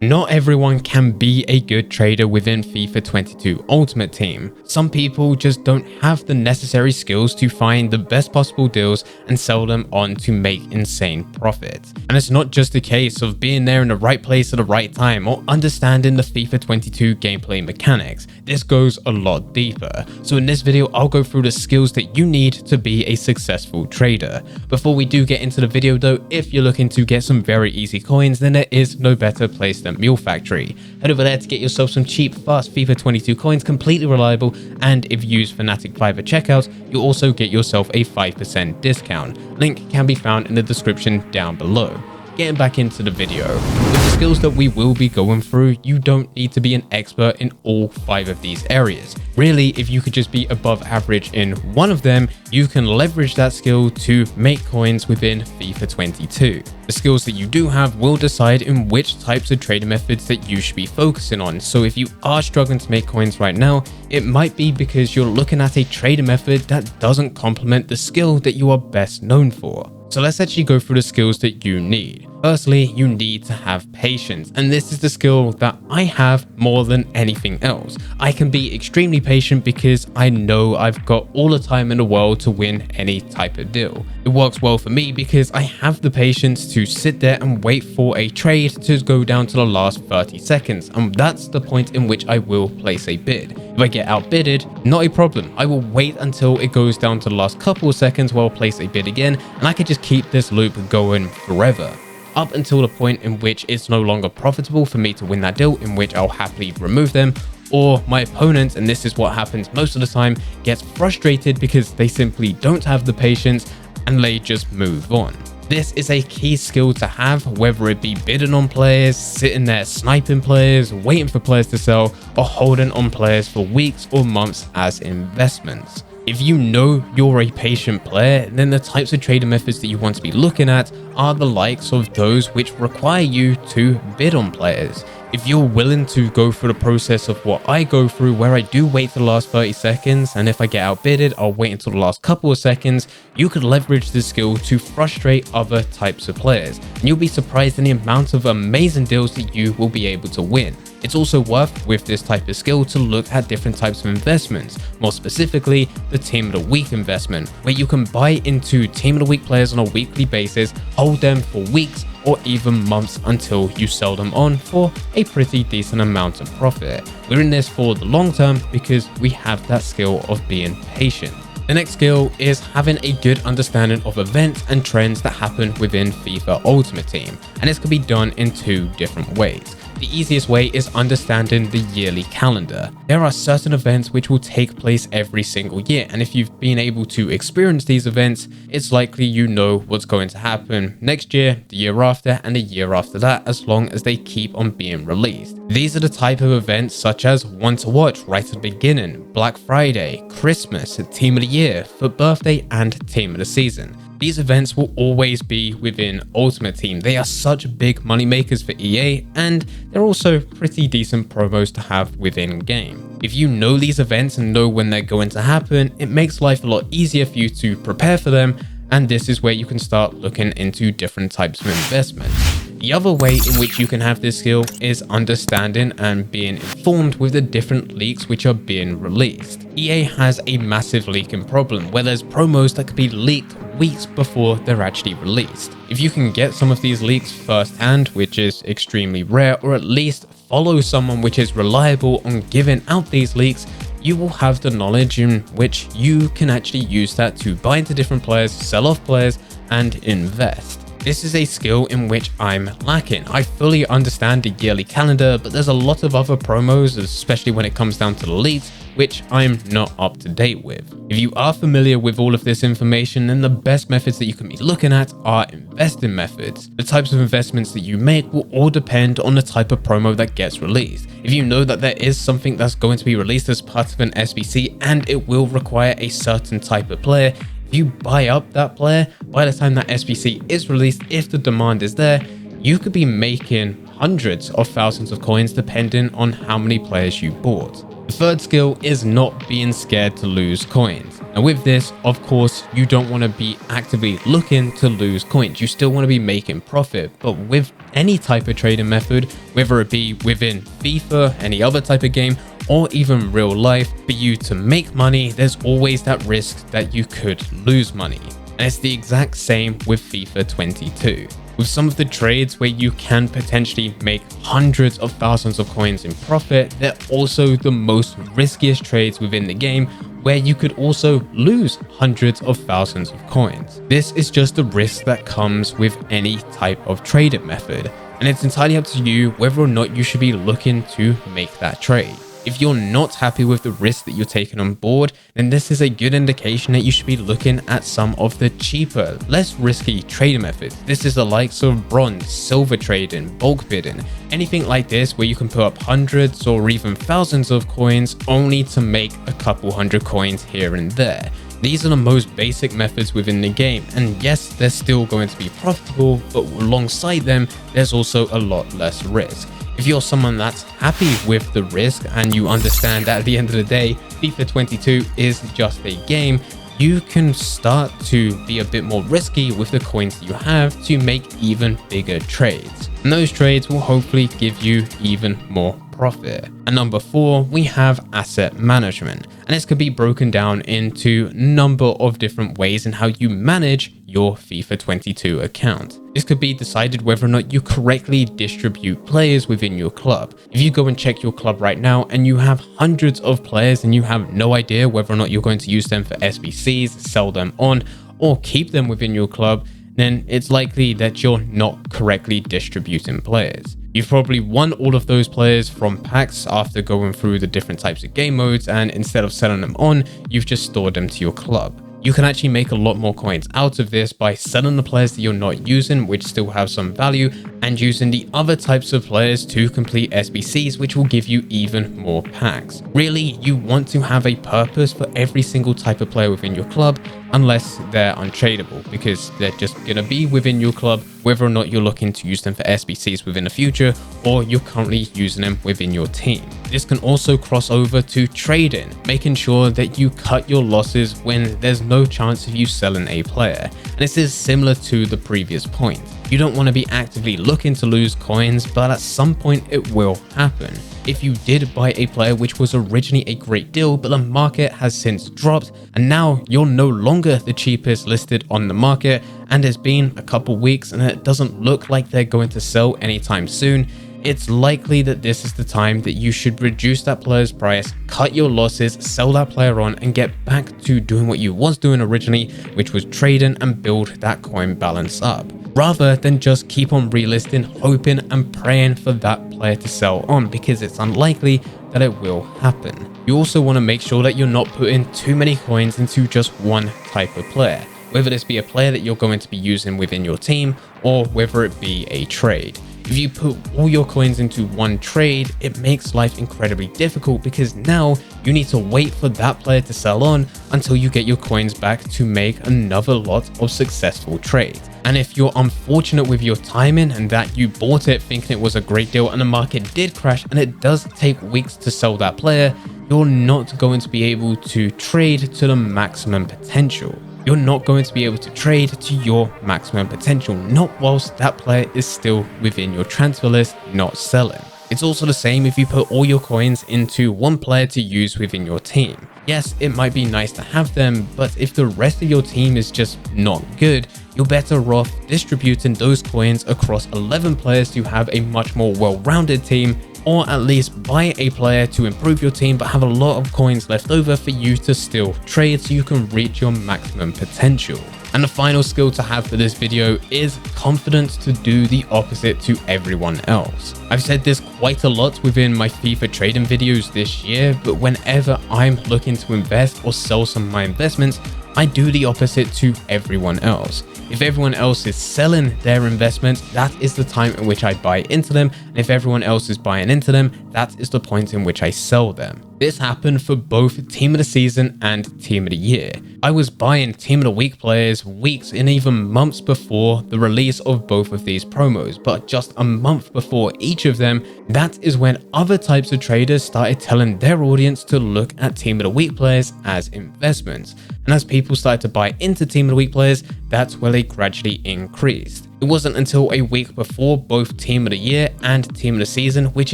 Not everyone can be a good trader within FIFA 22 Ultimate Team. Some people just don't have the necessary skills to find the best possible deals and sell them on to make insane profits. And it's not just a case of being there in the right place at the right time or understanding the FIFA 22 gameplay mechanics. This goes a lot deeper. So in this video, I'll go through the skills that you need to be a successful trader. Before we do get into the video though, if you're looking to get some very easy coins, then there is no better place than Mule Factory. Head over there to get yourself some cheap, fast FIFA 22 coins, completely reliable, and if you use Fnatic5 at checkout, you'll also get yourself a 5% discount. Link can be found in the description down below. Getting back into the video, with the skills that we will be going through, you don't need to be an expert in all 5 of these areas. Really, if you could just be above average in one of them, you can leverage that skill to make coins within FIFA 22. The skills that you do have will decide in which types of trading methods that you should be focusing on. So if you are struggling to make coins right now, it might be because you're looking at a trading method that doesn't complement the skill that you are best known for. So let's actually go through the skills that you need. Firstly, you need to have patience, and this is the skill that I have more than anything else. I can be extremely patient because I know I've got all the time in the world to win any type of deal. It works well for me because I have the patience to sit there and wait for a trade to go down to the last 30 seconds, and that's the point in which I will place a bid. If I get outbidded, not a problem. I will wait until it goes down to the last couple of seconds while I place a bid again, and I can just keep this loop going forever, up until the point in which it's no longer profitable for me to win that deal, in which I'll happily remove them, or my opponent, and this is what happens most of the time, gets frustrated because they simply don't have the patience and they just move on. This is a key skill to have, whether it be bidding on players, sitting there sniping players, waiting for players to sell, or holding on players for weeks or months as investments. If you know you're a patient player, then the types of trading methods that you want to be looking at are the likes of those which require you to bid on players. If you're willing to go through the process of what I go through, where I do wait for the last 30 seconds, and if I get outbidded, I'll wait until the last couple of seconds, you could leverage this skill to frustrate other types of players. And you'll be surprised in the amount of amazing deals that you will be able to win. It's also worth, with this type of skill, to look at different types of investments, more specifically the Team of the Week investment, where you can buy into Team of the Week players on a weekly basis, hold them for weeks or even months until you sell them on for a pretty decent amount of profit. We're in this for the long term because we have that skill of being patient. The next skill is having a good understanding of events and trends that happen within FIFA Ultimate Team, and this can be done in 2 different ways. The easiest way is understanding the yearly calendar. There are certain events which will take place every single year, and if you've been able to experience these events, it's likely you know what's going to happen next year, the year after, and the year after that, as long as they keep on being released. These are the type of events such as One to Watch right at the beginning, Black Friday, Christmas, Team of the Year, for birthday, and Team of the Season. These events will always be within Ultimate Team. They are such big money makers for EA, and they're also pretty decent promos to have within game. If you know these events and know when they're going to happen, it makes life a lot easier for you to prepare for them, and this is where you can start looking into different types of investments. The other way in which you can have this skill is understanding and being informed with the different leaks which are being released. EA has a massive leaking problem where there's promos that could be leaked weeks before they're actually released. If you can get some of these leaks firsthand, which is extremely rare, or at least follow someone which is reliable on giving out these leaks, you will have the knowledge in which you can actually use that to buy into different players, sell off players, and invest. This is a skill in which I'm lacking. I fully understand the yearly calendar, but there's a lot of other promos, especially when it comes down to the leaks, which I'm not up to date with. If you are familiar with all of this information, then the best methods that you can be looking at are investing methods. The types of investments that you make will all depend on the type of promo that gets released. If you know that there is something that's going to be released as part of an SBC and it will require a certain type of player, if you buy up that player, by the time that SBC is released, if the demand is there, you could be making hundreds of thousands of coins depending on how many players you bought. The third skill is not being scared to lose coins. And with this, of course, you don't want to be actively looking to lose coins. You still want to be making profit. But with any type of trading method, whether it be within FIFA, any other type of game, or even real life, for you to make money, there's always that risk that you could lose money. And it's the exact same with FIFA 22. With some of the trades where you can potentially make hundreds of thousands of coins in profit, they're also the most riskiest trades within the game, where you could also lose hundreds of thousands of coins. This is just a risk that comes with any type of trading method, and it's entirely up to you whether or not you should be looking to make that trade. If you're not happy with the risk that you're taking on board, then this is a good indication that you should be looking at some of the cheaper, less risky trading methods. This is the likes of bronze, silver trading, bulk bidding, anything like this where you can put up hundreds or even thousands of coins only to make a couple hundred coins here and there. These are the most basic methods within the game, and yes, they're still going to be profitable, but alongside them, there's also a lot less risk. If you're someone that's happy with the risk and you understand that at the end of the day, FIFA 22 is just a game, you can start to be a bit more risky with the coins that you have to make even bigger trades. And those trades will hopefully give you even more profit. And number 4, we have asset management. And this could be broken down into a number of different ways in how you manage your FIFA 22 account. This could be decided whether or not you correctly distribute players within your club. If you go and check your club right now and you have hundreds of players and you have no idea whether or not you're going to use them for SBCs, sell them on, or keep them within your club, then it's likely that you're not correctly distributing players. You've probably won all of those players from packs after going through the different types of game modes, and instead of selling them on, you've just stored them to your club. You can actually make a lot more coins out of this by selling the players that you're not using, which still have some value, and using the other types of players to complete SBCs, which will give you even more packs. Really, you want to have a purpose for every single type of player within your club, unless they're untradeable, because they're just going to be within your club, whether or not you're looking to use them for SBCs within the future, or you're currently using them within your team. This can also cross over to trading, making sure that you cut your losses when there's no chance of you selling a player. And this is similar to the previous point. You don't want to be actively looking to lose coins, but at some point it will happen. If you did buy a player which was originally a great deal, but the market has since dropped, and now you're no longer the cheapest listed on the market, and it's been a couple weeks and it doesn't look like they're going to sell anytime soon, it's likely that this is the time that you should reduce that player's price, cut your losses, sell that player on, and get back to doing what you was doing originally, which was trading and build that coin balance up, rather than just keep on relisting, hoping and praying for that player to sell on, because it's unlikely that it will happen. You also want to make sure that you're not putting too many coins into just one type of player, whether this be a player that you're going to be using within your team, or whether it be a trade. If you put all your coins into one trade, it makes life incredibly difficult, because now you need to wait for that player to sell on until you get your coins back to make another lot of successful trades. And if you're unfortunate with your timing and that you bought it thinking it was a great deal and the market did crash and it does take weeks to sell that player, you're not going to be able to trade to the maximum potential. You're not going to be able to trade to your maximum potential, not whilst that player is still within your transfer list, not selling. It's also the same if you put all your coins into one player to use within your team. Yes, it might be nice to have them, but if the rest of your team is just not good, you're better off distributing those coins across 11 players to have a much more well-rounded team, or at least buy a player to improve your team but have a lot of coins left over for you to still trade so you can reach your maximum potential. And the final skill to have for this video is confidence to do the opposite to everyone else. I've said this quite a lot within my FIFA trading videos this year, but whenever I'm looking to invest or sell some of my investments, I do the opposite to everyone else. If everyone else is selling their investments, that is the time in which I buy into them. And if everyone else is buying into them, that is the point in which I sell them. This happened for both Team of the Season and Team of the Year. I was buying Team of the Week players weeks and even months before the release of both of these promos, but just a month before each of them, that is when other types of traders started telling their audience to look at Team of the Week players as investments. And as people started to buy into Team of the Week players, that's where they gradually increased. It wasn't until a week before both Team of the Year and Team of the Season, which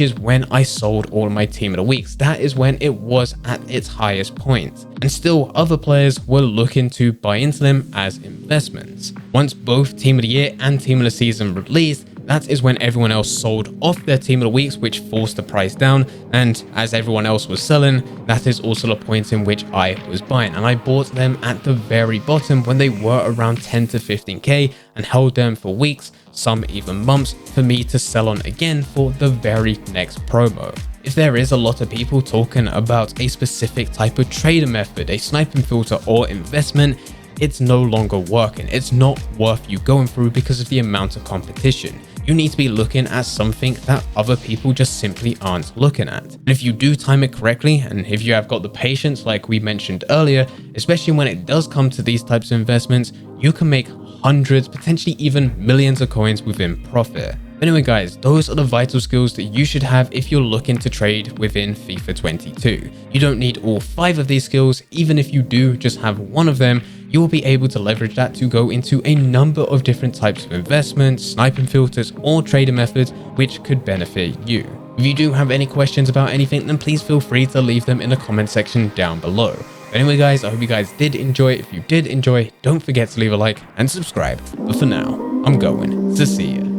is when I sold all of my Team of the Weeks. That is when it was at its highest point. And still, other players were looking to buy into them as investments. Once both Team of the Year and Team of the Season released, that is when everyone else sold off their Team of the Weeks, which forced the price down. And as everyone else was selling, that is also the point in which I was buying. And I bought them at the very bottom when they were around 10 to 15k and held them for weeks, some even months, for me to sell on again for the very next promo. If there is a lot of people talking about a specific type of trader method, a sniping filter or investment, it's no longer working. It's not worth you going through because of the amount of competition. You need to be looking at something that other people just simply aren't looking at. And if you do time it correctly, and if you have got the patience like we mentioned earlier, especially when it does come to these types of investments, you can make hundreds, potentially even millions of coins within profit. Anyway guys, those are the vital skills that you should have if you're looking to trade within FIFA 22. You don't need all 5 of these skills. Even if you do just have one of them, you will be able to leverage that to go into a number of different types of investments, sniping filters, or trader methods which could benefit you. If you do have any questions about anything, then please feel free to leave them in the comment section down below. But anyway guys, I hope you guys did enjoy. If you did enjoy, don't forget to leave a like and subscribe. But for now, I'm going to see you.